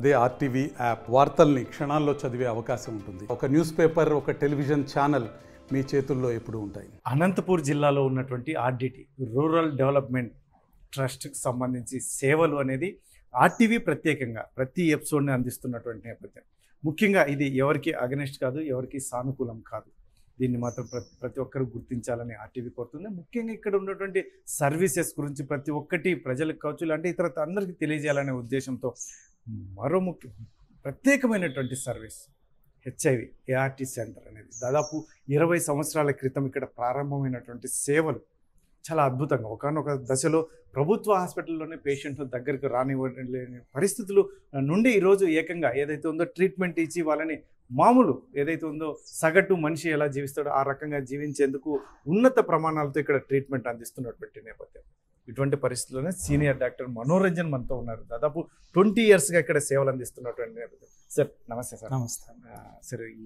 అదే RTV app వార్తల్ని క్షణాల్లో చదివే అవకాశం ఉంటుంది. ఒక న్యూస్ పేపర్, ఒక టెలివిజన్ ఛానల్ మీ చేతుల్లో ఎప్పుడూ ఉంటాయి. అనంతపూర్ జిల్లాలో ఉన్నటువంటి ఆర్డిటి రూరల్ డెవలప్మెంట్ ట్రస్ట్కి సంబంధించి సేవలు అనేది ఆర్టీవీ ప్రత్యేకంగా ప్రతి ఎపిసోడ్ని అందిస్తున్నటువంటి నేపథ్యం. ముఖ్యంగా ఇది ఎవరికి అగనెస్ట్ కాదు, ఎవరికి సానుకూలం కాదు. దీన్ని మాత్రం ప్రతి ఒక్కరు గుర్తించాలని ఆర్టీవీ కోరుతుంది. ముఖ్యంగా ఇక్కడ ఉన్నటువంటి సర్వీసెస్ గురించి ప్రతి ఒక్కటి ప్రజలకు కావచ్చు, ఇలాంటి ఇతర అందరికీ తెలియజేయాలనే ఉద్దేశంతో మరో ప్రత్యేకమైనటువంటి సర్వీస్ హెచ్ఐవి ఏఆర్టీ సెంటర్ అనేది దాదాపు 20 సంవత్సరాల క్రితం ఇక్కడ ప్రారంభమైనటువంటి సేవలు చాలా అద్భుతంగా ఒకానొక దశలో ప్రభుత్వ హాస్పిటల్లోనే పేషెంట్లు దగ్గరికి రానివ్వలేని పరిస్థితులు నుండి ఈరోజు ఏకంగా ఏదైతే ఉందో ట్రీట్మెంట్ ఇచ్చి వాళ్ళని మామూలు ఏదైతే ఉందో సగటు మనిషి ఎలా జీవిస్తాడో ఆ రకంగా జీవించేందుకు ఉన్నత ప్రమాణాలతో ఇక్కడ ట్రీట్మెంట్ అందిస్తున్నటువంటి నేపథ్యం. ఇటువంటి పరిస్థితుల్లోనే సీనియర్ డాక్టర్ మనోరంజన్ మనతో ఉన్నారు. దాదాపు 20 ఇయర్స్గా ఇక్కడ సేవలు అందిస్తున్నటువంటి నేపథ్యం. సార్ నమస్తే. సార్ నమస్తే. సార్ ఈ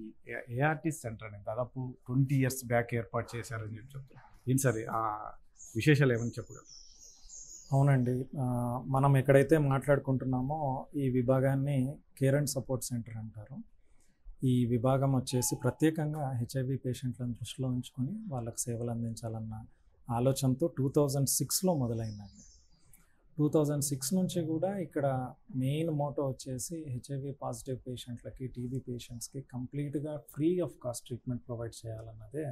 ఏఆర్టీ సెంటర్ అనేది దాదాపు 20 ఇయర్స్ బ్యాక్ ఏర్పాటు చేశారని చెప్తున్నారు. ఏంటి సార్ ఆ విశేషాలు ఏమని చెప్పగలరు? అవునండి, మనం ఎక్కడైతే మాట్లాడుకుంటున్నామో ఈ విభాగాన్ని కేర్ అండ్ సపోర్ట్ సెంటర్ అంటారు. ఈ విభాగం వచ్చేసి ప్రత్యేకంగా హెచ్ఐవి పేషెంట్లను దృష్టిలో ఉంచుకొని వాళ్ళకి సేవలు అందించాలన్న ఆలోచనతో 2006లో మొదలైందండి. 2006 నుంచి కూడా ఇక్కడ మెయిన్ మోటో వచ్చేసి హెచ్ఐవి పాజిటివ్ పేషెంట్లకి, టీబీ పేషెంట్స్కి కంప్లీట్గా free of cost treatment provide చేయాలన్నదే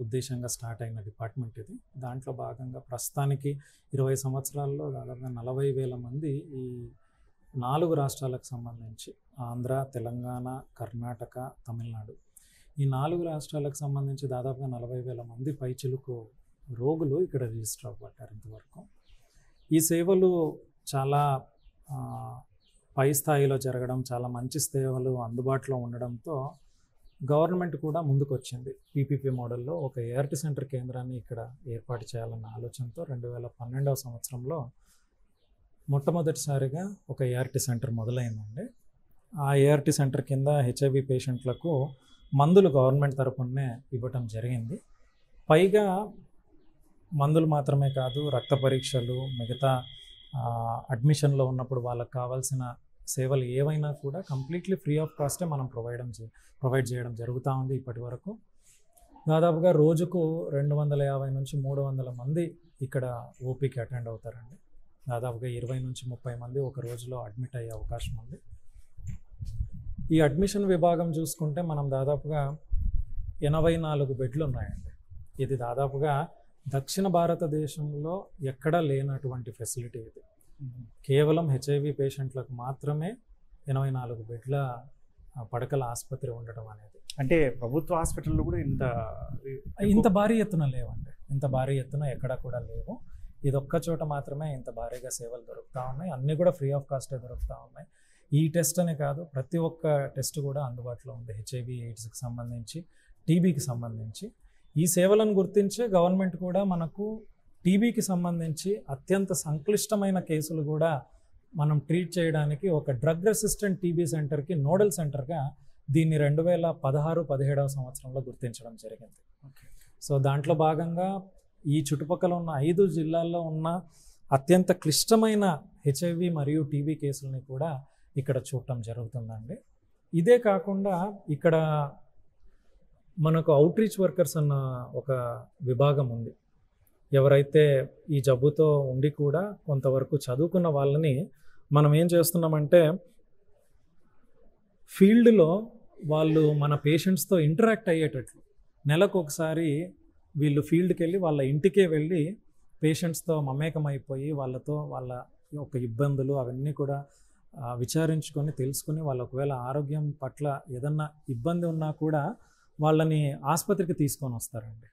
ఉద్దేశంగా స్టార్ట్ అయిన డిపార్ట్మెంట్ ఇది. దాంట్లో భాగంగా ప్రస్తుతానికి 20 సంవత్సరాల్లో దాదాపుగా 40,000 మంది ఈ 4 రాష్ట్రాలకు సంబంధించి ఆంధ్ర, తెలంగాణ, కర్ణాటక, తమిళనాడు ఈ 4 రాష్ట్రాలకు సంబంధించి దాదాపుగా 40,000 మంది పైచిలుకు రోగులు ఇక్కడ రిజిస్టర్ అవ్వబడ్డారు ఇంతవరకు. ఈ సేవలు చాలా పై స్థాయిలో జరగడం, చాలా మంచి సేవలు అందుబాటులో ఉండడంతో గవర్నమెంట్ కూడా ముందుకు వచ్చింది. పీపీపీ మోడల్లో ఒక ఏఆర్టీ సెంటర్ కేంద్రాన్ని ఇక్కడ ఏర్పాటు చేయాలన్న ఆలోచనతో 2012వ సంవత్సరంలో మొట్టమొదటిసారిగా ఒక ఏఆర్టీ సెంటర్ మొదలైందండి. ఆ ఏఆర్టీ సెంటర్ కింద హెచ్ఐవి పేషెంట్లకు మందులు గవర్నమెంట్ తరపునే ఇవ్వటం జరిగింది. పైగా మందులు మాత్రమే కాదు, రక్త పరీక్షలు, మిగతా అడ్మిషన్లో ఉన్నప్పుడు వాళ్ళకు కావాల్సిన సేవలు ఏవైనా కూడా కంప్లీట్లీ ఫ్రీ ఆఫ్ కాస్టే మనం ప్రొవైడ్ చేయడం జరుగుతూ ఉంది. ఇప్పటి వరకు దాదాపుగా రోజుకు 250 నుంచి 300 మంది ఇక్కడ ఓపీకి అటెండ్ అవుతారండి. దాదాపుగా 20 నుంచి 30 మంది ఒక రోజులో అడ్మిట్ అయ్యే అవకాశం ఉంది. ఈ అడ్మిషన్ విభాగం చూసుకుంటే మనం దాదాపుగా 84 బెడ్లు ఉన్నాయండి. ఇది దాదాపుగా దక్షిణ భారతదేశంలో ఎక్కడా లేనటువంటి ఫెసిలిటీ ఇది. కేవలం హెచ్ఐవి పేషెంట్లకు మాత్రమే 84 బెడ్ల పడకల ఆసుపత్రి ఉండడం అనేది, అంటే ప్రభుత్వ హాస్పిటల్లో కూడా ఇంత భారీ ఎత్తున లేవండి. ఇంత భారీ ఎత్తున ఎక్కడా కూడా లేవు. ఇది ఒక్క చోట మాత్రమే ఇంత భారీగా సేవలు దొరుకుతూ ఉన్నాయి. అన్నీ కూడా ఫ్రీ ఆఫ్ కాస్టే దొరుకుతూ ఉన్నాయి. ఈ టెస్ట్ అనే కాదు, ప్రతి ఒక్క టెస్ట్ కూడా అందుబాటులో ఉంది. హెచ్ఐవి ఎయిడ్స్కి సంబంధించి, టీబీకి సంబంధించి ఈ సేవలను గుర్తించే గవర్నమెంట్ కూడా మనకు టీబీకి సంబంధించి అత్యంత సంక్లిష్టమైన కేసులు కూడా మనం ట్రీట్ చేయడానికి ఒక డ్రగ్ రెసిస్టెంట్ టీబీ సెంటర్కి నోడల్ సెంటర్గా దీన్ని 2016-17వ సంవత్సరంలో గుర్తించడం జరిగింది. సో దాంట్లో భాగంగా ఈ చుట్టుపక్కల ఉన్న 5 జిల్లాల్లో ఉన్న అత్యంత క్లిష్టమైన హెచ్ఐవి మరియు టీబీ కేసులని కూడా ఇక్కడ చూడటం జరుగుతుందండి. ఇదే కాకుండా ఇక్కడ మనకు అవుట్రీచ్ వర్కర్స్ అన్న ఒక విభాగం ఉంది. ఎవరైతే ఈ జబ్బుతో ఉండి కూడా కొంతవరకు చదువుకున్న వాళ్ళని మనం ఏం చేస్తున్నామంటే ఫీల్డ్లో వాళ్ళు మన పేషెంట్స్తో ఇంటరాక్ట్ అయ్యేటట్లు నెలకు ఒకసారి వీళ్ళు ఫీల్డ్కి వెళ్ళి వాళ్ళ ఇంటికే వెళ్ళి పేషెంట్స్తో మమేకమైపోయి వాళ్ళతో వాళ్ళ యొక్క ఇబ్బందులు అవన్నీ కూడా విచారించుకొని తెలుసుకొని వాళ్ళ ఒకవేళ ఆరోగ్యం పట్ల ఏదన్నా ఇబ్బంది ఉన్నా కూడా వాళ్ళని ఆసుపత్రికి తీసుకొని వస్తారండి.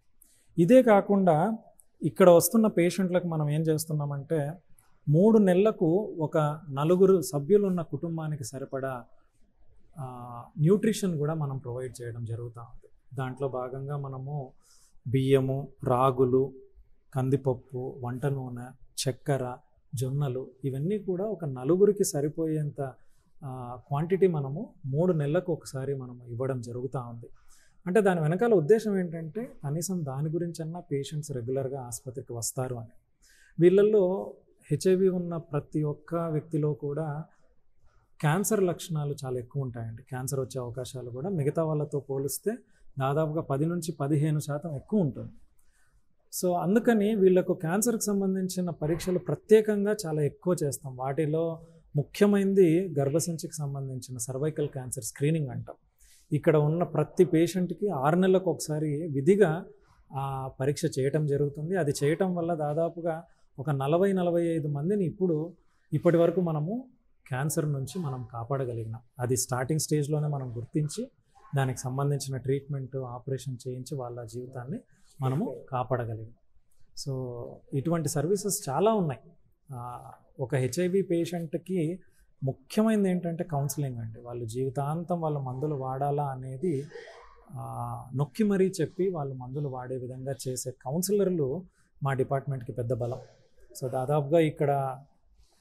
ఇదే కాకుండా ఇక్కడ వస్తున్న పేషెంట్లకు మనం ఏం చేస్తున్నామంటే 3 నెలలకు ఒక 4 సభ్యులు ఉన్న కుటుంబానికి సరిపడా న్యూట్రిషన్ కూడా మనం ప్రొవైడ్ చేయడం జరుగుతూ ఉంది. దాంట్లో భాగంగా మనము బియ్యము, రాగులు, కందిపప్పు, వంట నూనె, చక్కెర, జొన్నలు ఇవన్నీ కూడా ఒక 4కి సరిపోయేంత క్వాంటిటీ మనము 3 నెలలకు ఒకసారి మనము ఇవ్వడం జరుగుతూ ఉంది. అంటే దాని వెనకాల ఉద్దేశం ఏంటంటే కనీసం దాని గురించన్నా పేషెంట్స్ రెగ్యులర్గా ఆసుపత్రికి వస్తారు అని. వీళ్ళల్లో హెచ్ఐవి ఉన్న ప్రతి ఒక్క వ్యక్తిలో కూడా క్యాన్సర్ లక్షణాలు చాలా ఎక్కువ ఉంటాయండి. క్యాన్సర్ వచ్చే అవకాశాలు కూడా మిగతా వాళ్ళతో పోలిస్తే దాదాపుగా 10 నుంచి 15% ఎక్కువ ఉంటుంది. సో అందుకని వీళ్ళకు క్యాన్సర్కి సంబంధించిన పరీక్షలు ప్రత్యేకంగా చాలా ఎక్కువ చేస్తాం. వాటిలో ముఖ్యమైనది గర్భసంచికి సంబంధించిన సర్వైకల్ క్యాన్సర్ స్క్రీనింగ్ అంటాం. ఇక్కడ ఉన్న ప్రతి పేషెంట్కి 6 నెలలకు ఒకసారి విధిగా ఆ పరీక్ష చేయటం జరుగుతుంది. అది చేయటం వల్ల దాదాపుగా ఒక 40-45 మందిని ఇప్పటి వరకు మనము క్యాన్సర్ నుంచి మనం కాపాడగలిగినాం. అది స్టార్టింగ్ స్టేజ్లోనే మనం గుర్తించి దానికి సంబంధించిన ట్రీట్మెంట్, ఆపరేషన్ చేయించి వాళ్ళ జీవితాన్ని మనము కాపాడగలిగినాం. సో ఇటువంటి సర్వీసెస్ చాలా ఉన్నాయి. ఒక హెచ్ఐవి పేషెంట్కి ముఖ్యమైనది ఏంటంటే కౌన్సిలింగ్ అండి. వాళ్ళు జీవితాంతం వాళ్ళ మందులు వాడాలా అనేది నొక్కి మరీ చెప్పి వాళ్ళు మందులు వాడే విధంగా చేసే కౌన్సిలర్లు మా డిపార్ట్మెంట్కి పెద్ద బలం. సో దాదాపుగా ఇక్కడ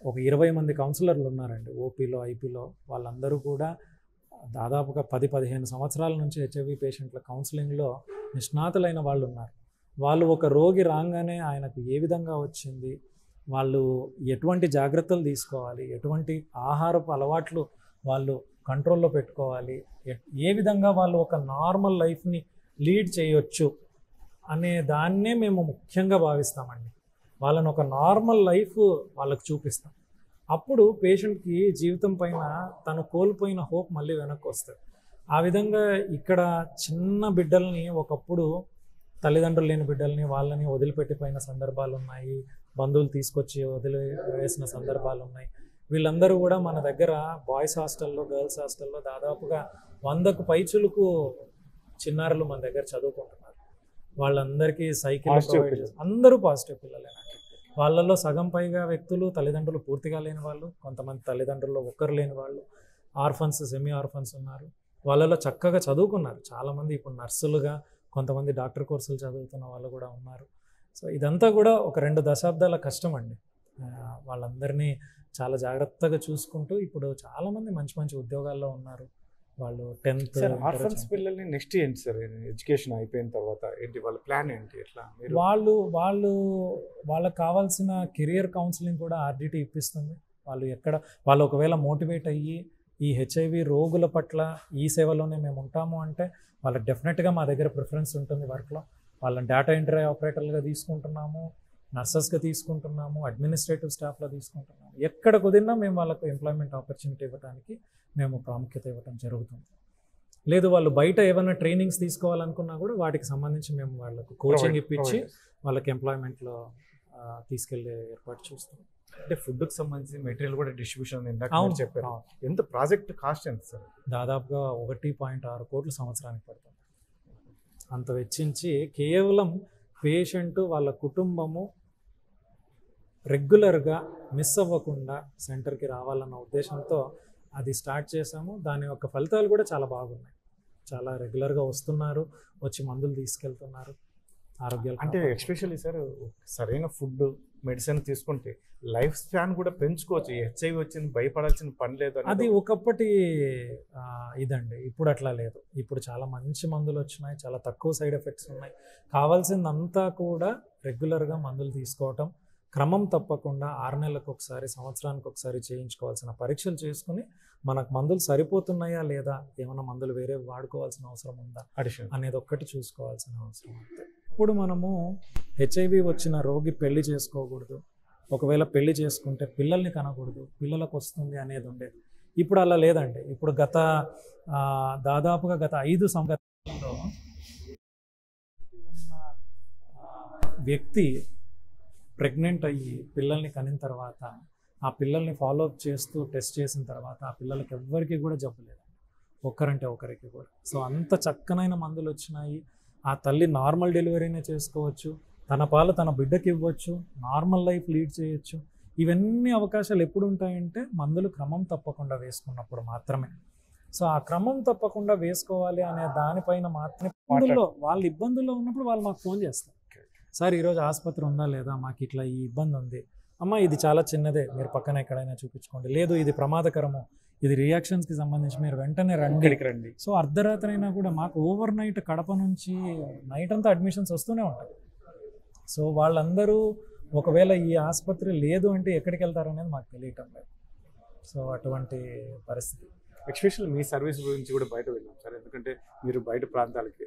ఒక 20 మంది కౌన్సిలర్లు ఉన్నారండి ఓపీలో, ఐపీలో. వాళ్ళందరూ కూడా దాదాపుగా 10-15 సంవత్సరాల నుంచి హెచ్ఐవి పేషెంట్ల కౌన్సిలింగ్లో నిష్ణాతులైన వాళ్ళు ఉన్నారు. వాళ్ళు ఒక రోగి రాగానే ఆయనకు ఏ విధంగా వచ్చింది, వాళ్ళు ఎటువంటి జాగ్రత్తలు తీసుకోవాలి, ఎటువంటి ఆహారపు అలవాట్లు వాళ్ళు కంట్రోల్లో పెట్టుకోవాలి, ఏ విధంగా వాళ్ళు ఒక నార్మల్ లైఫ్ని లీడ్ చేయొచ్చు అనే దాన్నే మేము ముఖ్యంగా భావిస్తామండి. వాళ్ళని ఒక నార్మల్ లైఫ్ వాళ్ళకు చూపిస్తాం. అప్పుడు పేషెంట్కి జీవితం పైన తను కోల్పోయిన హోప్ మళ్ళీ వెనక్కి వస్తుంది. ఆ విధంగా ఇక్కడ చిన్న బిడ్డల్ని, ఒకప్పుడు తల్లిదండ్రులు లేని బిడ్డల్ని వాళ్ళని వదిలిపెట్టిపోయిన సందర్భాలు ఉన్నాయి, బంధువులు తీసుకొచ్చి వదిలివేసిన సందర్భాలు ఉన్నాయి. వీళ్ళందరూ కూడా మన దగ్గర బాయ్స్ హాస్టల్లో, గర్ల్స్ హాస్టల్లో దాదాపుగా 100కు పైచులకు చిన్నారులు మన దగ్గర చదువుకుంటున్నారు. వాళ్ళందరికీ సైకిల్ ప్రొవైడ్ చేస్తారు. అందరూ పాజిటివ్ పిల్లలే. వాళ్ళల్లో సగం పైగా వ్యక్తులు తల్లిదండ్రులు పూర్తిగా లేని వాళ్ళు, కొంతమంది తల్లిదండ్రుల్లో ఒక్కరు లేని వాళ్ళు, ఆర్ఫన్స్, సెమీ ఆర్ఫన్స్ ఉన్నారు. వాళ్ళలో చక్కగా చదువుకున్నారు. చాలామంది ఇప్పుడు నర్సులుగా, కొంతమంది డాక్టర్ కోర్సులు చదువుతున్న వాళ్ళు కూడా ఉన్నారు. సో ఇదంతా కూడా ఒక 2 దశాబ్దాల కష్టం అండి. వాళ్ళందరినీ చాలా జాగ్రత్తగా చూసుకుంటూ ఇప్పుడు చాలామంది మంచి మంచి ఉద్యోగాల్లో ఉన్నారు. వాళ్ళు 10th ఆర్ఫన్స్ పిల్లల్ని నెక్స్ట్ ఏంటి సార్, ఎడ్యుకేషన్ అయిపోయిన తర్వాత ఏంటి వాళ్ళ ప్లాన్ ఏంటి? ఎట్లా వాళ్ళకి కావాల్సిన కెరియర్ కౌన్సిలింగ్ కూడా ఆర్డిటి ఇప్పిస్తుంది. వాళ్ళు ఒకవేళ మోటివేట్ అయ్యి ఈ హెచ్ఐవి రోగుల పట్ల ఈ సేవలోనే మేము ఉంటాము అంటే వాళ్ళకి డెఫినెట్గా మా దగ్గర ప్రిఫరెన్స్ ఉంటుంది వర్క్లో. వాళ్ళని డేటా ఎంట్రీ ఆపరేటర్లుగా తీసుకుంటున్నాము, నర్సెస్గా తీసుకుంటున్నాము, అడ్మినిస్ట్రేటివ్ స్టాఫ్లో తీసుకుంటున్నాము. ఎక్కడ కుదిరినా మేము వాళ్ళకు ఎంప్లాయ్మెంట్ ఆపర్చునిటీ ఇవ్వడానికి మేము ప్రాముఖ్యత ఇవ్వడం జరుగుతుంది. లేదు వాళ్ళు బయట ఏమైనా ట్రైనింగ్స్ తీసుకోవాలనుకున్నా కూడా వాటికి సంబంధించి మేము వాళ్ళకు కోచింగ్ ఇప్పించి వాళ్ళకి ఎంప్లాయ్మెంట్లో తీసుకెళ్ళే ఏర్పాటు చేస్తాం. అంటే ఫుడ్కి సంబంధించి మెటీరియల్ కూడా డిస్ట్రిబ్యూషన్ చెప్పారు. ఎంత ప్రాజెక్ట్ కాస్ట్ ఎంత సార్? దాదాపుగా 1.6 కోట్లు సంవత్సరానికి పడుతుంది. అంత వెచ్చించి కేవలం పేషెంట్ వాళ్ళ కుటుంబము రెగ్యులర్గా మిస్ అవ్వకుండా సెంటర్కి రావాలన్న ఉద్దేశంతో అది స్టార్ట్ చేసాము. దాని యొక్క ఫలితాలు కూడా చాలా బాగున్నాయి. చాలా రెగ్యులర్గా వస్తున్నారు, వచ్చి మందులు తీసుకెళ్తున్నారు. ఆరోగ్యాలు అంటే ఎస్పెషల్లీ సార్ సరైన ఫుడ్, మెడిసిన్ తీసుకుంటే లైఫ్ స్పాన్ కూడా పెంచుకోవచ్చు. హెచ్ఐవి వచ్చింది భయపడాల్సిన పని లేదు. అది ఒకప్పటి ఇదండి. ఇప్పుడు అట్లా లేదు. ఇప్పుడు చాలా మంచి మందులు వచ్చినాయి, చాలా తక్కువ సైడ్ ఎఫెక్ట్స్ ఉన్నాయి. కావాల్సిందంతా కూడా రెగ్యులర్గా మందులు తీసుకోవటం, క్రమం తప్పకుండా 6 నెలలకు ఒకసారి, సంవత్సరానికి ఒకసారి చేయించుకోవాల్సిన పరీక్షలు చేసుకుని మనకు మందులు సరిపోతున్నాయా లేదా, ఏమైనా మందులు వేరే వాడుకోవాల్సిన అవసరం ఉందా అనేది ఒక్కటి చూసుకోవాల్సిన అవసరం అంతే. ఇప్పుడు మనము హెచ్ఐవి వచ్చిన రోగి పెళ్లి చేసుకోకూడదు, ఒకవేళ పెళ్లి చేసుకుంటే పిల్లల్ని కనకూడదు, పిల్లలకు వస్తుంది అనేది ఉండేది. ఇప్పుడు అలా లేదండి. ఇప్పుడు దాదాపుగా గత 5 సంవత్సరాల్లో వ్యక్తి ప్రెగ్నెంట్ అయ్యి పిల్లల్ని కనిన తర్వాత ఆ పిల్లల్ని ఫాలోఅప్ చేస్తూ టెస్ట్ చేసిన తర్వాత ఆ పిల్లలకి ఎవ్వరికి కూడా జబ్బు లేదు, ఒక్కరంటే ఒకరికి కూడా. సో అంత చక్కనైన మందులు వచ్చినాయి. ఆ తల్లి నార్మల్ డెలివరీనే చేసుకోవచ్చు, తన పాలు తన బిడ్డకి ఇవ్వచ్చు, నార్మల్ లైఫ్ లీడ్ చేయొచ్చు. ఇవన్నీ అవకాశాలు ఎప్పుడు ఉంటాయంటే మందులు క్రమం తప్పకుండా వేసుకున్నప్పుడు మాత్రమే. సో ఆ క్రమం తప్పకుండా వేసుకోవాలి అనే దానిపైన మాత్రమే వాళ్ళు ఇబ్బందుల్లో ఉన్నప్పుడు వాళ్ళు మాకు ఫోన్ చేస్తారు. సార్ ఈరోజు ఆసుపత్రి ఉందా లేదా, మాకు ఇట్లా ఈ ఇబ్బంది ఉంది, అమ్మ ఇది చాలా చిన్నదే, మీరు పక్కన ఎక్కడైనా చూపించుకోండి, లేదు ఇది ప్రమాదకరము, ఇది రియాక్షన్స్కి సంబంధించి మీరు వెంటనే రండి. సో అర్ధరాత్రి అయినా కూడా మాకు ఓవర్ నైట్ కడప నుంచి నైట్ అంతా అడ్మిషన్స్ వస్తూనే ఉంటాయి. సో వాళ్ళందరూ ఒకవేళ ఈ ఆసుపత్రి లేదు అంటే ఎక్కడికి వెళ్తారనేది మాకు తెలియటం లేదు. సో అటువంటి పరిస్థితి. ఎస్పెషల్ మీ సర్వీస్ గురించి కూడా బయట వెళ్ళాం సార్, ఎందుకంటే మీరు బయట ప్రాంతాలకి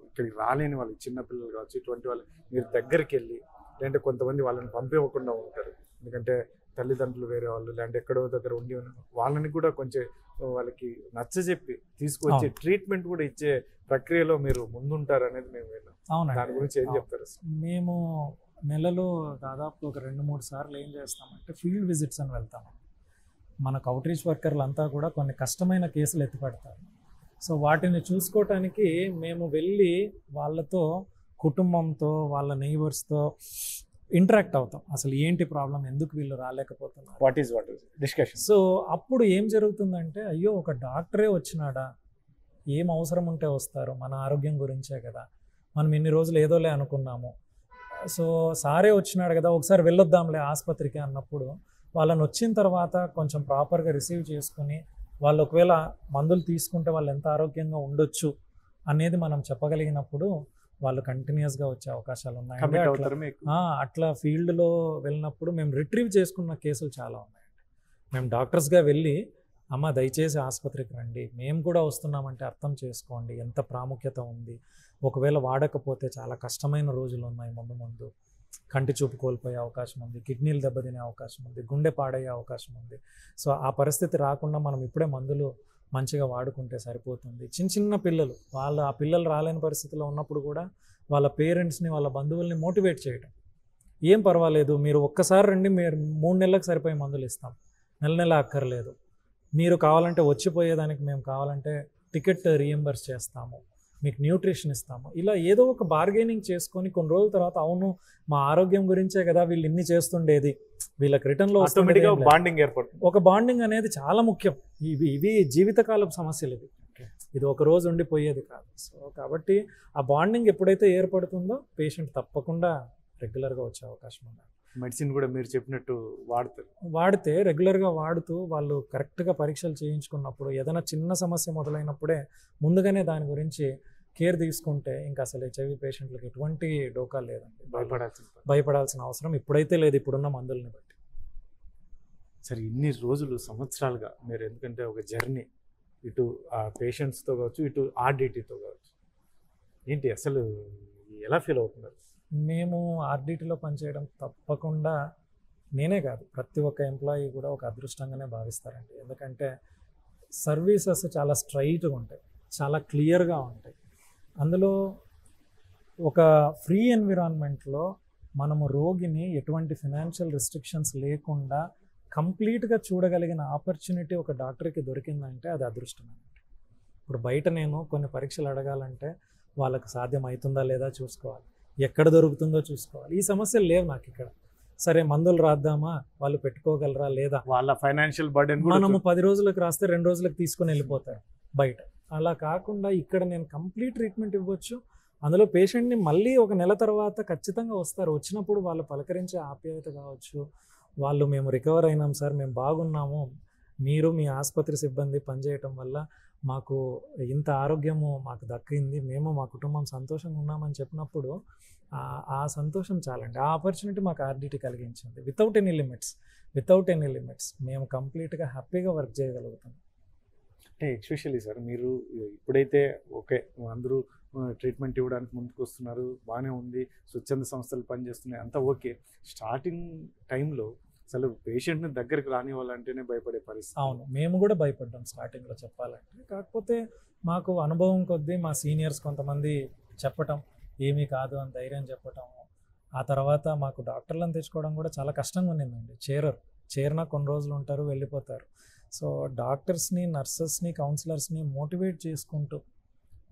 ఇక్కడికి రాలేని వాళ్ళు, చిన్నపిల్లలు కావచ్చు, ఇటువంటి వాళ్ళు మీరు దగ్గరికి వెళ్ళి, లేదంటే కొంతమంది వాళ్ళని పంపివ్వకుండా ఉంటారు, ఎందుకంటే తల్లిదండ్రులు వేరే వాళ్ళు, లేదంటే ఎక్కడో దగ్గర ఉండి వాళ్ళని కూడా కొంచెం వాళ్ళకి నచ్చజెప్పి తీసుకొచ్చి ట్రీట్మెంట్ కూడా ఇచ్చే ప్రక్రియలో మీరు ముందుంటారు అనేది మేము విన్నాం. అవునండి. దాని గురించి ఏం చెప్తారు? మేము నెలలో దాదాపు ఒక 2-3 సార్లు ఏం చేస్తామంటే ఫీల్డ్ విజిట్స్ అని వెళ్తాము. మనకు అవుట్రీచ్ వర్కర్లు అంతా కూడా కొన్ని కష్టమైన కేసులు ఎత్తిపెడతారు. సో వాటిని చూసుకోవటానికి మేము వెళ్ళి వాళ్ళతో, కుటుంబంతో, వాళ్ళ నైబర్స్తో ఇంటరాక్ట్ అవుతాం. అసలు ఏంటి ప్రాబ్లం, ఎందుకు వీళ్ళు రాలేకపోతున్నారు, వాట్ ఈస్ డిస్కషన్. సో అప్పుడు ఏం జరుగుతుందంటే, అయ్యో ఒక డాక్టరే వచ్చినాడా, ఏం అవసరం ఉంటే వస్తారు, మన ఆరోగ్యం గురించే కదా, మనం ఇన్ని రోజులు ఏదోలే అనుకున్నాము, సో సారే వచ్చినాడు కదా ఒకసారి వెళ్ళొద్దాంలే ఆసుపత్రికి అన్నప్పుడు, వాళ్ళని వచ్చిన తర్వాత కొంచెం ప్రాపర్గా రిసీవ్ చేసుకుని వాళ్ళు ఒకవేళ మందులు తీసుకుంటే వాళ్ళు ఎంత ఆరోగ్యంగా ఉండొచ్చు అనేది మనం చెప్పగలిగినప్పుడు వాళ్ళు కంటిన్యూస్గా వచ్చే అవకాశాలు ఉన్నాయి. అట్లా ఫీల్డ్లో వెళ్ళినప్పుడు మేము రిట్రీవ్ చేసుకున్న కేసులు చాలా ఉన్నాయండి. మేము డాక్టర్స్గా వెళ్ళి, అమ్మ దయచేసి ఆసుపత్రికి రండి, మేము కూడా వస్తున్నామంటే అర్థం చేసుకోండి ఎంత ప్రాముఖ్యత ఉంది, ఒకవేళ వాడకపోతే చాలా కష్టమైన రోజులు ఉన్నాయి ముందు ముందు, కంటి చూపు కోల్పోయే అవకాశం ఉంది, కిడ్నీలు దెబ్బతినే అవకాశం ఉంది, గుండె పాడయ్యే అవకాశం ఉంది. సో ఆ పరిస్థితి రాకుండా మనం ఇప్పుడే మందులు మంచిగా వాడుకుంటే సరిపోతుంది. చిన్న పిల్లలు, ఆ పిల్లలు రాలేని పరిస్థితిలో ఉన్నప్పుడు కూడా వాళ్ళ పేరెంట్స్ని, వాళ్ళ బంధువుల్ని మోటివేట్ చేయడం, ఏం పర్వాలేదు మీరు ఒక్కసారి రండి, మీరు 3 నెలలకు సరిపోయే మందులు ఇస్తాం, నెల అక్కర్లేదు, మీరు కావాలంటే వచ్చిపోయేదానికి మేము కావాలంటే టికెట్ రీఎంబర్స్ చేస్తాము, మీకు న్యూట్రిషన్ ఇస్తాము, ఇలా ఏదో ఒక బార్గెనింగ్ చేసుకొని కొన్ని రోజుల తర్వాత, అవును మా ఆరోగ్యం గురించే కదా వీళ్ళు ఇన్ని చేస్తుండేది, వీళ్ళకి రిటర్న్లో బాండింగ్ ఏర్పడుతుంది. ఒక బాండింగ్ అనేది చాలా ముఖ్యం. ఇవి జీవితకాలపు సమస్యలు, ఇది ఒక రోజు ఉండిపోయేది కాదు. సో కాబట్టి ఆ బాండింగ్ ఎప్పుడైతే ఏర్పడుతుందో పేషెంట్ తప్పకుండా రెగ్యులర్గా వచ్చే అవకాశం ఉంది. మెడిసిన్ కూడా మీరు చెప్పినట్టు వాడితే రెగ్యులర్గా వాడుతూ వాళ్ళు కరెక్ట్గా పరీక్షలు చేయించుకున్నప్పుడు, ఏదైనా చిన్న సమస్య మొదలైనప్పుడే ముందుగానే దాని గురించి కేర్ తీసుకుంటే ఇంకా అసలు హెచ్ఐవి పేషెంట్లకు ఎటువంటి డోకా లేదండి. భయపడాల్సిన అవసరం ఇప్పుడైతే లేదు, ఇప్పుడున్న మందుల్ని బట్టి. సరే, ఇన్ని రోజులు సంవత్సరాలుగా మీరు, ఎందుకంటే ఒక జర్నీ, ఇటు ఆ పేషెంట్స్తో కావచ్చు, ఇటు ఆర్డిటీతో కావచ్చు, ఏంటి అసలు ఎలా ఫీల్ అవుతున్నారు? మేము ఆర్డిటీలో పనిచేయడం తప్పకుండా నేనే కాదు, ప్రతి ఒక్క ఎంప్లాయీ కూడా ఒక అదృష్టంగానే భావిస్తారండి. ఎందుకంటే సర్వీసెస్ చాలా స్ట్రైట్గా ఉంటాయి, చాలా క్లియర్గా ఉంటాయి. అందులో ఒక ఫ్రీ ఎన్విరాన్మెంట్లో మనము రోగిని ఎటువంటి ఫినాన్షియల్ రిస్ట్రిక్షన్స్ లేకుండా కంప్లీట్గా చూడగలిగిన ఆపర్చునిటీ ఒక డాక్టర్కి దొరికిందంటే అది అదృష్టం అన్నమాట. ఇప్పుడు బయట నేను కొన్ని పరీక్షలు అడగాలంటే వాళ్ళకి సాధ్యం అవుతుందా లేదా చూసుకోవాలి, ఎక్కడ దొరుకుతుందో చూసుకోవాలి. ఈ సమస్యలు లేవు నాకు ఇక్కడ. సరే మందులు రాద్దామా, వాళ్ళు పెట్టుకోగలరా లేదా, వాళ్ళ ఫైనాన్షియల్ బర్డెన్ మనము 10 రోజులకు రాస్తే 2 రోజులకు తీసుకొని వెళ్ళిపోతారు బయట. అలా కాకుండా ఇక్కడ నేను కంప్లీట్ ట్రీట్మెంట్ ఇవ్వచ్చు. అందులో పేషెంట్ని మళ్ళీ ఒక నెల తర్వాత ఖచ్చితంగా వస్తారు. వచ్చినప్పుడు వాళ్ళు పలకరించే ఆప్యాయత కావచ్చు, వాళ్ళు మేము రికవర్ అయినాం సార్, మేము బాగున్నాము, మీరు మీ ఆసుపత్రి సిబ్బంది పనిచేయటం వల్ల మాకు ఇంత ఆరోగ్యము మాకు దక్కింది, మేము మా కుటుంబం సంతోషంగా ఉన్నామని చెప్పినప్పుడు ఆ సంతోషం చాలండి. ఆ ఆపర్చునిటీ మాకు ఆర్డిటీ కలిగించింది. వితౌట్ ఎనీ లిమిట్స్ మేము కంప్లీట్గా హ్యాపీగా వర్క్ చేయగలుగుతాం. అంటే ఎస్పెషల్లీ సార్, మీరు ఇప్పుడైతే ఓకే అందరూ ట్రీట్మెంట్ ఇవ్వడానికి ముందుకు వస్తున్నారు, బాగానే ఉంది, స్వచ్ఛంద సంస్థలు పనిచేస్తున్నాయి, అంతా ఓకే. స్టార్టింగ్ టైంలో అసలు పేషెంట్ని దగ్గరికి రానివ్వాలంటేనే భయపడే పరిస్థితి. అవును, మేము కూడా భయపడ్డాం స్టార్టింగ్లో చెప్పాలంటే. కాకపోతే మాకు అనుభవం కొద్దీ మా సీనియర్స్ కొంతమంది చెప్పటం, ఏమీ కాదు అని ధైర్యం చెప్పటం, ఆ తర్వాత మాకు డాక్టర్లను తెచ్చుకోవడం కూడా చాలా కష్టంగా ఉండిందండి. చేరిన కొన్ని రోజులు ఉంటారు, వెళ్ళిపోతారు. సో డాక్టర్స్ని, నర్సెస్ని, కౌన్సిలర్స్ని మోటివేట్ చేసుకుంటూ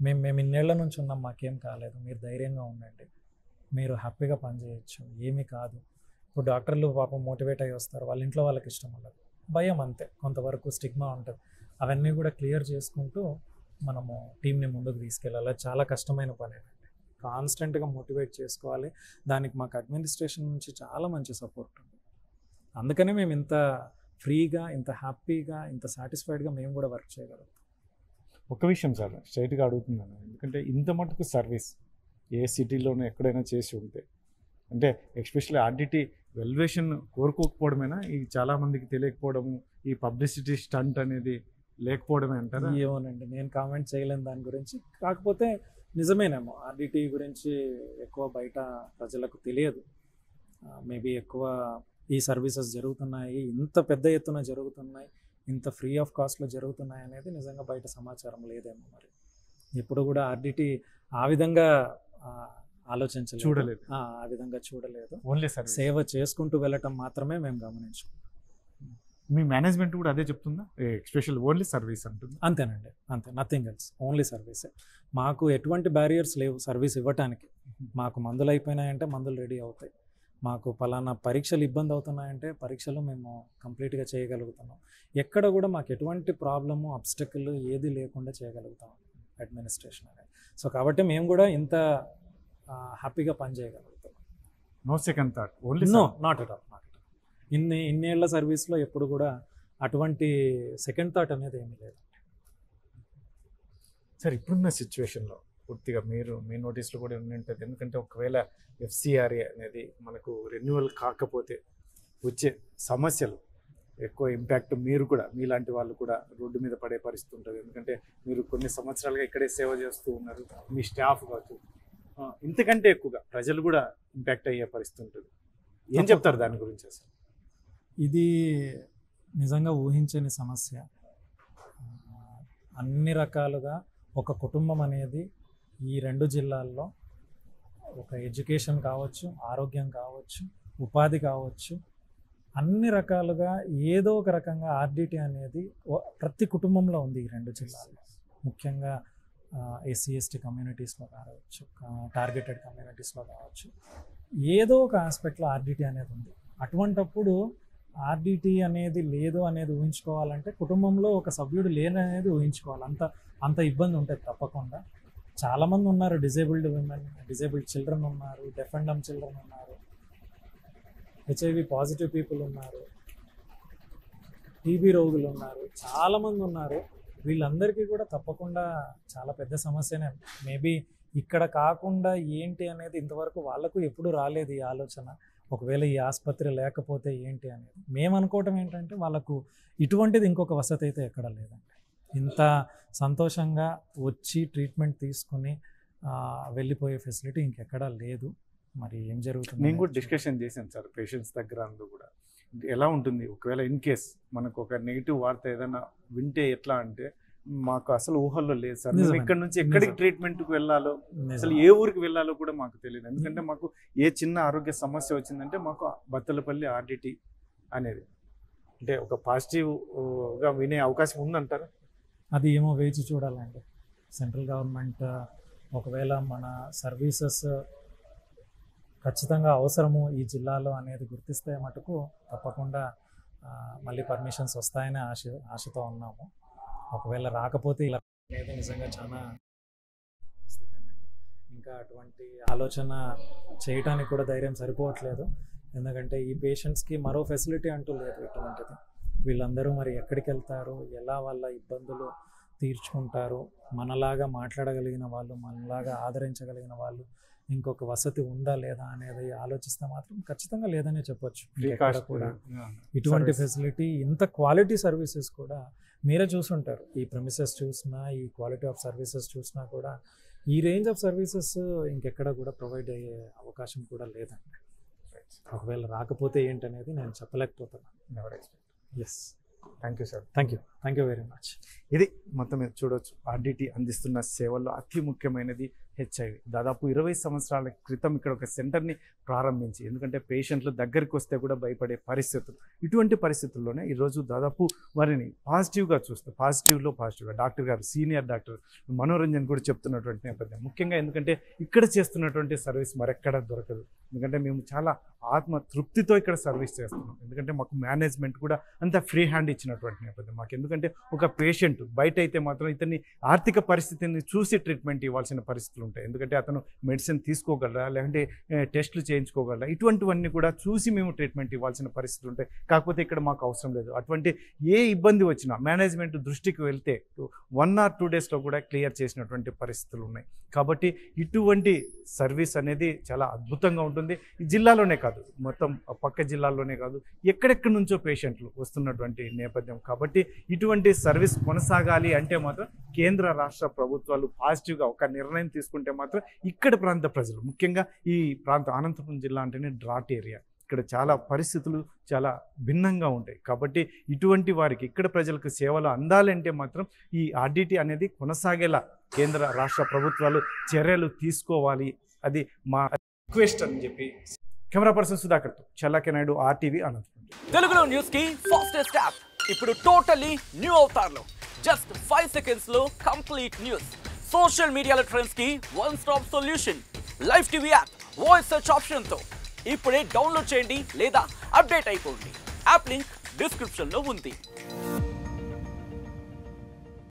మేము ఇన్నేళ్ల నుంచి ఉన్నాం, మాకేం కాలేదు, మీరు ధైర్యంగా ఉండండి, మీరు హ్యాపీగా పనిచేయచ్చు, ఏమీ కాదు. ఇప్పుడు డాక్టర్లు పాపం మోటివేట్ అయ్యి వస్తారు, వాళ్ళ ఇంట్లో వాళ్ళకి ఇష్టం ఉండదు, భయం అంతే, కొంతవరకు స్టిగ్మా ఉంటుంది. అవన్నీ కూడా క్లియర్ చేసుకుంటూ మనము టీంని ముందుకు తీసుకెళ్ళాలి. చాలా కష్టమైన పని అండి, కాన్స్టెంట్గా మోటివేట్ చేసుకోవాలి. దానికి మాకు అడ్మినిస్ట్రేషన్ నుంచి చాలా మంచి సపోర్ట్ ఉంది. అందుకనే మేము ఇంత ఫ్రీగా, ఇంత హ్యాపీగా, ఇంత సాటిస్ఫైడ్గా మేము కూడా వర్క్ చేయగలుగుతాం. ఒక విషయం సార్ స్ట్రైట్గా అడుగుతున్నాను, ఎందుకంటే ఇంత మటుకు సర్వీస్ ఏ సిటీలోనూ ఎక్కడైనా చేసి ఉంటే, అంటే ఎస్పెషల్లీ ఆర్డిటీ వెల్యుయేషన్ కోరుకోకపోవడమేనా, ఇది చాలామందికి తెలియకపోవడము, ఈ పబ్లిసిటీ స్టంట్ అనేది లేకపోవడమే అంటారా? ఏమోనండి, నేను కామెంట్ చేయలేను దాని గురించి. కాకపోతే నిజమేనేమో ఆర్డిటి గురించి ఎక్కువ బయట ప్రజలకు తెలియదు. మేబీ ఎక్కువ ఈ సర్వీసెస్ జరుగుతున్నాయి, ఇంత పెద్ద ఎత్తున జరుగుతున్నాయి, ఇంత ఫ్రీ ఆఫ్ కాస్ట్లో జరుగుతున్నాయి అనేది నిజంగా బయట సమాచారం లేదేమో. మరి ఎప్పుడు కూడా ఆర్డిటి ఆ విధంగా ఆలోచించలేదు, చూడలేదు, ఆ విధంగా చూడలేదు. ఓన్లీ సేవ చేసుకుంటూ వెళ్ళటం మాత్రమే మేము గమనించుకున్నాం. మీ మేనేజ్మెంట్ కూడా అదే చెప్తుందా, ఎస్పెషల్ ఓన్లీ సర్వీస్ అంటుంది? అంతేనండి, అంతే, నథింగ్ ఎల్స్, ఓన్లీ సర్వీసే. మాకు ఎటువంటి బ్యారియర్స్ లేవు సర్వీస్ ఇవ్వటానికి. మాకు మందులు అయిపోయినాయంటే మందులు రెడీ అవుతాయి, మాకు పలానా పరీక్షలు ఇబ్బంది అవుతున్నాయంటే పరీక్షలు మేము కంప్లీట్గా చేయగలుగుతున్నాం. ఎక్కడ కూడా మాకు ఎటువంటి ప్రాబ్లము అబ్స్టకిల్ ఏది లేకుండా చేయగలుగుతాం అడ్మినిస్ట్రేషన్ అనేది. సో కాబట్టి మేము కూడా ఇంత హ్యాపీగా పనిచేయగలుగుతాం. No second thought, only no, not at all, not at all. ఇన్నేళ్ల సర్వీస్లో ఎప్పుడు కూడా అటువంటి సెకండ్ థాట్ అనేది ఏమీ లేదు. సార్, ఇప్పుడున్న సిచ్యువేషన్లో పూర్తిగా మీ నోటీస్లో కూడా ఉంటుంది. ఎందుకంటే ఒకవేళ ఎఫ్సిఆర్ఏ అనేది మనకు రెన్యువల్ కాకపోతే వచ్చే సమస్యలు ఎక్కువ ఇంపాక్ట్ మీరు కూడా, మీలాంటి వాళ్ళు కూడా రోడ్డు మీద పడే పరిస్థితి ఉంటుంది. ఎందుకంటే మీరు కొన్ని సంవత్సరాలుగా ఇక్కడే సేవ చేస్తూ ఉన్నారు, మీ స్టాఫ్ కావచ్చు, ఇంతకంటే ఎక్కువగా ప్రజలు కూడా ఇంపాక్ట్ అయ్యే పరిస్థితి ఉంటుంది. ఏం చెప్తారు దాని గురించి అసలు? ఇది నిజంగా ఊహించని సమస్య. అన్ని రకాలుగా ఒక కుటుంబం అనేది ఈ 2 జిల్లాల్లో ఒక ఎడ్యుకేషన్ కావచ్చు, ఆరోగ్యం కావచ్చు, ఉపాధి కావచ్చు, అన్ని రకాలుగా ఏదో ఒక రకంగా ఆర్డిటి అనేది ప్రతి కుటుంబంలో ఉంది ఈ 2 జిల్లాల్లో. ముఖ్యంగా ఎస్సీ ఎస్టీ కమ్యూనిటీస్లో కావచ్చు, టార్గెటెడ్ కమ్యూనిటీస్లో కావచ్చు, ఏదో ఒక ఆస్పెక్ట్లో ఆర్డిటి అనేది ఉంది. అటువంటప్పుడు ఆర్డిటి అనేది లేదు అనేది ఊహించుకోవాలంటే కుటుంబంలో ఒక సభ్యుడు లేననేది ఊహించుకోవాలి. అంత ఇబ్బంది ఉంటుంది తప్పకుండా. చాలామంది ఉన్నారు, డిజేబుల్డ్ విమెన్, డిజేబుల్డ్ చిల్డ్రన్ ఉన్నారు, డెఫ్ అండ్ డమ్ చిల్డ్రన్ ఉన్నారు, హెచ్ఐవి పాజిటివ్ పీపుల్ ఉన్నారు, టీబీ రోగులు ఉన్నారు, చాలామంది ఉన్నారు. వీళ్ళందరికీ కూడా తప్పకుండా చాలా పెద్ద సమస్యనే. మేబీ ఇక్కడ కాకుండా ఏంటి అనేది ఇంతవరకు వాళ్ళకు ఎప్పుడు రాలేదు ఈ ఆలోచన. ఒకవేళ ఈ ఆసుపత్రి లేకపోతే ఏంటి అనేది మేము అనుకోవటం ఏంటంటే వాళ్ళకు ఇటువంటిది ఇంకొక వసతి అయితే ఎక్కడ లేదండి. ఇంత సంతోషంగా వచ్చి ట్రీట్మెంట్ తీసుకుని వెళ్ళిపోయే ఫెసిలిటీ ఇంకెక్కడా లేదు. మరి ఏం జరుగుతుంది? నేను కూడా డిస్కషన్ చేశాను సార్ పేషెంట్స్ దగ్గర. అందు కూడా ఎలా ఉంటుంది ఒకవేళ ఇన్ కేస్ మనకు ఒక నెగిటివ్ వార్త ఏదైనా వింటే ఎట్లా అంటే, మాకు అసలు ఊహల్లో లేదు సార్, మేము ఇక్కడ నుంచి ఎక్కడికి ట్రీట్మెంట్కి వెళ్ళాలో, అసలు ఏ ఊరికి వెళ్ళాలో కూడా మాకు తెలియదు. ఎందుకంటే మాకు ఏ చిన్న ఆరోగ్య సమస్య వచ్చిందంటే మాకు బత్తలపల్లి ఆర్డిటి అనేది అంటే ఒక పాజిటివ్గా వినే అవకాశం ఉందంటారా? అది ఏమో వేచి చూడాలండి. సెంట్రల్ గవర్నమెంట్ ఒకవేళ మన సర్వీసెస్ ఖచ్చితంగా అవసరము ఈ జిల్లాలో అనేది గుర్తిస్తే మటుకు తప్పకుండా మళ్ళీ పర్మిషన్స్ వస్తాయని ఆశతో ఉన్నాము. ఒకవేళ రాకపోతే ఇలా అనేది నిజంగా చాలా ఇంకా అటువంటి ఆలోచన చేయటానికి కూడా ధైర్యం సరిపోవట్లేదు. ఎందుకంటే ఈ పేషెంట్స్కి మరో ఫెసిలిటీ అంటూ లేదు ఇటువంటిది. వీళ్ళందరూ మరి ఎక్కడికి వెళ్తారు, ఎలా వాళ్ళ ఇబ్బందులు తీర్చుకుంటారు, మనలాగా మాట్లాడగలిగిన వాళ్ళు, మనలాగా ఆదరించగలిగిన వాళ్ళు ఇంకొక వసతి ఉందా లేదా అనేది ఆలోచిస్తే మాత్రం ఖచ్చితంగా లేదనే చెప్పొచ్చు. కూడా ఇటువంటి ఫెసిలిటీ, ఇంత క్వాలిటీ సర్వీసెస్ కూడా మీరే చూసుంటారు. ఈ ప్రెమిసెస్ చూసినా, ఈ క్వాలిటీ ఆఫ్ సర్వీసెస్ చూసినా కూడా ఈ రేంజ్ ఆఫ్ సర్వీసెస్ ఇంకెక్కడ కూడా ప్రొవైడ్ అయ్యే అవకాశం కూడా లేదండి. ఒకవేళ రాకపోతే ఏంటనేది నేను చెప్పలేకపోతున్నాను. Yes, thank you sir. Thank you very much. ఇది మొత్తం మీరు చూడవచ్చు, ఆర్డిటి అందిస్తున్న సేవల్లో అతి ముఖ్యమైనది హెచ్ఐవి. దాదాపు 20 సంవత్సరాల క్రితం ఇక్కడ ఒక సెంటర్ని ప్రారంభించి, ఎందుకంటే పేషెంట్లు దగ్గరికి వస్తే కూడా భయపడే పరిస్థితులు, ఇటువంటి పరిస్థితుల్లోనే ఈరోజు దాదాపు వారిని పాజిటివ్గా చూస్తే, పాజిటివ్గా డాక్టర్ గారు, సీనియర్ డాక్టర్ మనోరంజన్ కూడా చెప్తున్నటువంటి నేపథ్యం ముఖ్యంగా. ఎందుకంటే ఇక్కడ చేస్తున్నటువంటి సర్వీస్ మరెక్కడ దొరకదు. ఎందుకంటే మేము చాలా ఆత్మ తృప్తితో ఇక్కడ సర్వీస్ చేస్తున్నాం. ఎందుకంటే మాకు మేనేజ్మెంట్ కూడా అంత ఫ్రీ హ్యాండ్ ఇచ్చినటువంటి నేపథ్యం మాకు. ఎందుకంటే ఒక పేషెంట్ బయట అయితే మాత్రం ఇతన్ని ఆర్థిక పరిస్థితిని చూసి ట్రీట్మెంట్ ఇవ్వాల్సిన పరిస్థితులు ఉంటాయి. ఎందుకంటే అతను మెడిసిన్ తీసుకోగలరా, లేదంటే టెస్టులు చేయించుకోగలరా, ఇటువంటివన్నీ కూడా చూసి మేము ట్రీట్మెంట్ ఇవ్వాల్సిన పరిస్థితులు ఉంటాయి. కాకపోతే ఇక్కడ మాకు అవసరం లేదు. అటువంటి ఏ ఇబ్బంది వచ్చినా మేనేజ్మెంట్ దృష్టికి వెళ్తే 1 or 2 డేస్లో కూడా క్లియర్ చేసినటువంటి పరిస్థితులు ఉన్నాయి. కాబట్టి ఇటువంటి సర్వీస్ అనేది చాలా అద్భుతంగా ఉంటుంది. ఈ జిల్లాలోనే కాదు, మొత్తం పక్క జిల్లాల్లోనే కాదు, ఎక్కడెక్కడి నుంచో పేషెంట్లు వస్తున్నటువంటి నేపథ్యం. కాబట్టి ఇటువంటి సర్వీస్ కొనసాగాలి అంటే మాత్రం కేంద్ర రాష్ట్ర ప్రభుత్వాలు పాజిటివ్గా ఒక నిర్ణయం తీసుకుంటే మాత్రం ఇక్కడ ప్రాంత ప్రజలు, ముఖ్యంగా ఈ ప్రాంతం అనంతపురం జిల్లా అంటేనే డ్రాట్ ఏరియా, ఇక్కడ చాలా పరిస్థితులు చాలా భిన్నంగా ఉంటాయి. కాబట్టి ఇటువంటి వారికి ఇక్కడ ప్రజలకు సేవలు అందాలంటే మాత్రం ఈ ఆర్డిటి అనేది కొనసాగేలా కేంద్ర రాష్ట్ర ప్రభుత్వాలు చర్యలు తీసుకోవాలి. అది మా రిక్వెస్ట్ అని చెప్పి కెమెరా పర్సన్ సుధాకర్తో చల్లాకే నాయుడు, ఆర్టీవీ, అనంతపురం. తెలుగులో న్యూస్ కి ఫాస్టెస్ట్ యాప్ ఇప్పుడు టోటలీ న్యూ అవతార్లో జస్ట్ 5 seconds లో కంప్లీట్ న్యూస్. సోషల్ మీడియాలో ట్రెండ్స్ కి one stop solution. Live TV app voice search option తో ఇప్పుడే డౌన్లోడ్ చేయండి లేదా అప్డేట్ అయిపోండి. యాప్ లింక్ డిస్క్రిప్షన్ లో ఉంది.